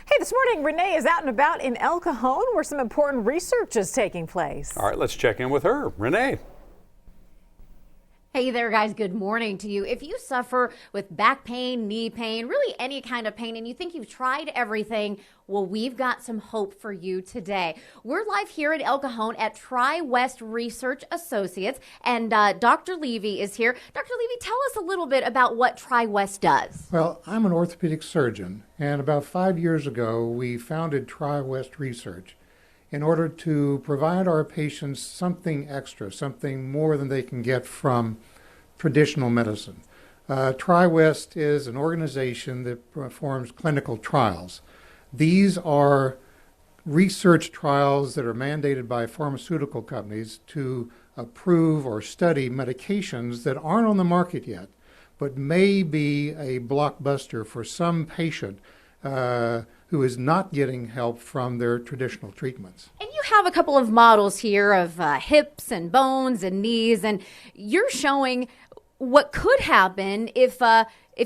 Hey, this morning, Renee is out and about in El Cajon where some important research is taking place. All right, let's check in with her. Renee. Hey there, guys. Good morning to you. If you suffer with back pain, knee pain, really any kind of pain, and you think you've tried everything, well, we've got some hope for you today. We're live here at El Cajon at Triwest Research Associates, and Dr. Levy is here. Dr. Levy, tell us a little bit about what Triwest does. Well, I'm an orthopedic surgeon, and about 5 years ago, we founded Triwest Research in order to provide our patients something extra, something more than they can get from traditional medicine. Triwest is an organization that performs clinical trials. These are research trials that are mandated by pharmaceutical companies to approve or study medications that aren't on the market yet, but may be a blockbuster for some patient who is not getting help from their traditional treatments. And you have a couple of models here of hips and bones and knees, and you're showing what could happen if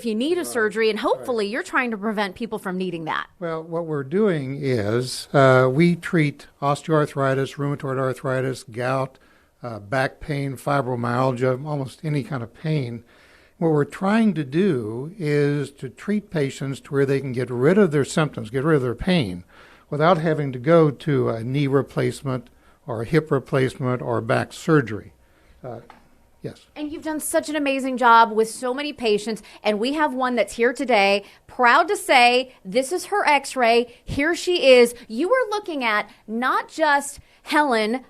you need a surgery, and hopefully you're trying to prevent people from needing that. Well, what we're doing is we treat osteoarthritis, rheumatoid arthritis, gout, back pain, fibromyalgia, almost any kind of pain. What we're trying to do is to treat patients to where they can get rid of their symptoms, get rid of their pain, without having to go to a knee replacement or a hip replacement or back surgery. Yes. And you've done such an amazing job with so many patients, and we have one that's here today, proud to say this is her x-ray. Here she is. You are looking at not just Helen,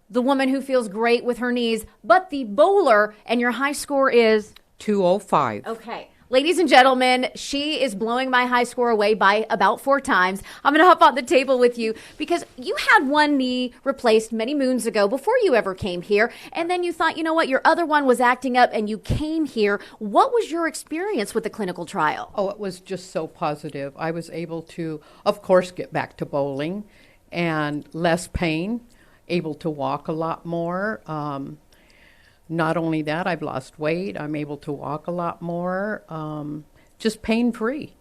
the woman who feels great with her knees, but the bowler, and your high score is? 205. Okay. Ladies and gentlemen, she is blowing my high score away by about 4 times. I'm going to hop on the table with you because you had one knee replaced many moons ago before you ever came here. And then you thought, you know what, your other one was acting up and you came here. What was your experience with the clinical trial? Oh, it was just so positive. I was able to, of course, get back to bowling and less pain, able to walk a lot more. Not only that, I've lost weight. I'm able to walk a lot more, just pain-free.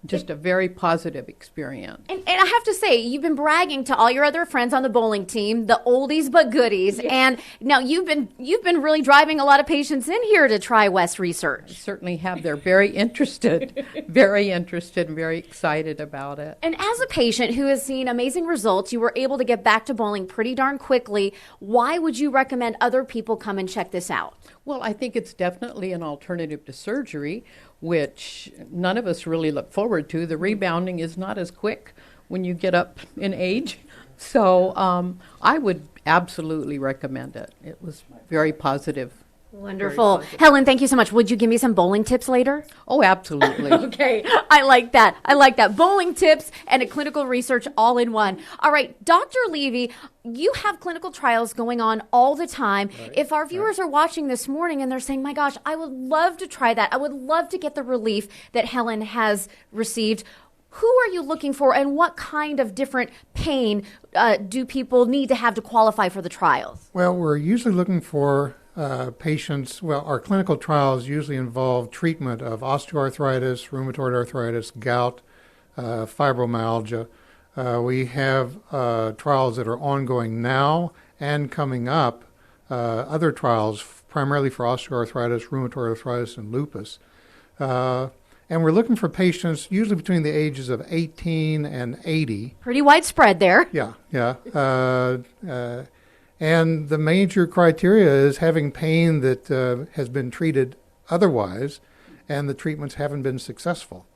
Just a very positive experience. And I have to say, you've been bragging to all your other friends on the bowling team, the oldies but goodies. Yeah. And now you've been really driving a lot of patients in here to Triwest Research. I certainly have. They're very interested, very interested and very excited about it. And as a patient who has seen amazing results, you were able to get back to bowling pretty darn quickly. Why would you recommend other people come and check this out? Well, I think it's definitely an alternative to surgery, which none of us really look forward to. The rebounding is not as quick when you get up in age. So I would absolutely recommend it. It was very positive. Wonderful. Helen, thank you so much. Would you give me some bowling tips later? Oh, absolutely. Okay. I like that. I like that. Bowling tips and a clinical research all in one. All right. Dr. Levy, you have clinical trials going on all the time. Right. If our viewers are watching this morning and they're saying, my gosh, I would love to try that. I would love to get the relief that Helen has received. Who are you looking for, and what kind of different pain do people need to have to qualify for the trials? Well, we're usually looking for patients. Well, our clinical trials usually involve treatment of osteoarthritis, rheumatoid arthritis, gout, fibromyalgia. We have trials that are ongoing now and coming up, other trials primarily for osteoarthritis, rheumatoid arthritis, and lupus. And we're looking for patients usually between the ages of 18 and 80. Pretty widespread there. Yeah. And the major criteria is having pain that has been treated otherwise, and the treatments haven't been successful.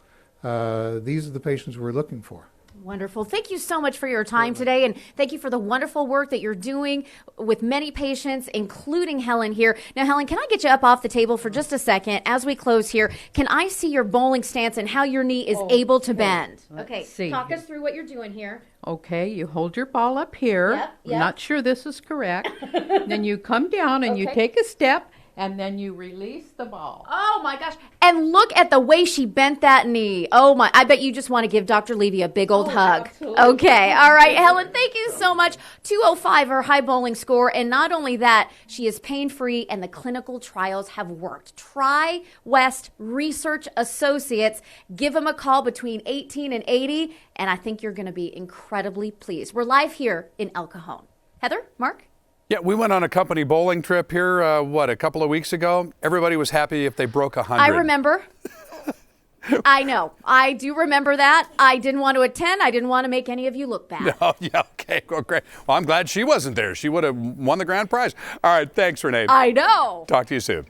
These are the patients we're looking for. Wonderful. Thank you so much for your time today, and thank you for the wonderful work that you're doing with many patients, including Helen here. Now, Helen, can I get you up off the table for just a second as we close here? Can I see your bowling stance and how your knee is able to bend? Okay, talk us through what you're doing here. Okay, you hold your ball up here. Yep. I'm not sure this is correct. Then you come down and you take a step and then you release the ball. Oh my gosh. And look at the way she bent that knee. Oh my, I bet you just want to give Dr. Levy a big old hug. Absolutely. Okay. All right, Helen, thank you so much. 205 her high bowling score. And not only that, she is pain-free and the clinical trials have worked. Triwest Research Associates. Give them a call between 18 and 80. And I think you're going to be incredibly pleased. We're live here in El Cajon. Heather, Mark? Yeah, we went on a company bowling trip here, a couple of weeks ago. Everybody was happy if they broke 100. I remember. I know. I do remember that. I didn't want to attend. I didn't want to make any of you look bad. Oh, yeah, okay, well, great. Well, I'm glad she wasn't there. She would have won the grand prize. All right, thanks, Renee. I know. Talk to you soon.